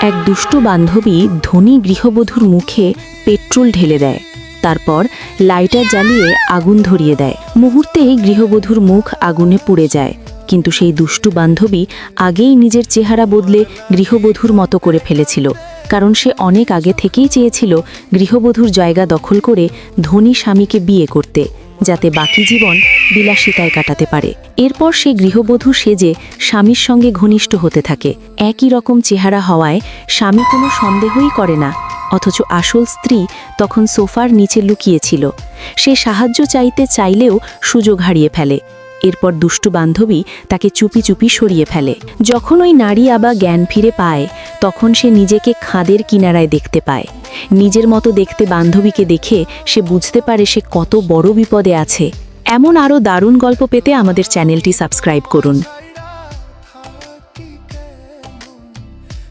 এক দুষ্টু বান্ধবী ধনী গৃহবধূর মুখে পেট্রোল ঢেলে দেয়, তারপর লাইটার জ্বালিয়ে আগুন ধরিয়ে দেয়। মুহূর্তেই গৃহবধূর মুখ আগুনে পুড়ে যায়, কিন্তু সেই দুষ্টু বান্ধবী আগেই নিজের চেহারা বদলে গৃহবধূর মতো করে ফেলেছিল, কারণ সে অনেক আগে থেকেই চেয়েছিল গৃহবধূর জায়গা দখল করে ধনী স্বামীকে বিয়ে করতে, যাতে বাকি জীবন বিলাসিতায় কাটাতে পারে। এরপর সে গৃহবধূ সেজে স্বামীর সঙ্গে ঘনিষ্ঠ হতে থাকে। একই রকম চেহারা হওয়ায় স্বামী কোনো সন্দেহই করে না, অথচ আসল স্ত্রী তখন সোফার নিচে লুকিয়েছিল। সে সাহায্য চাইতে চাইলেও সুযোগ হারিয়ে ফেলে। এরপর দুষ্টু বান্ধবী তাকে চুপি চুপি সরিয়ে ফেলে। যখন ওই নারী আবার জ্ঞান ফিরে পায়, তখন সে নিজেকে খাদের কিনারায় দেখতে পায়। নিজের মতো দেখতে বান্ধবীকে দেখে সে বুঝতে পারে সে কত বড় বিপদে আছে। এমন আরও দারুণ গল্প পেতে আমাদের চ্যানেলটি সাবস্ক্রাইব করুন।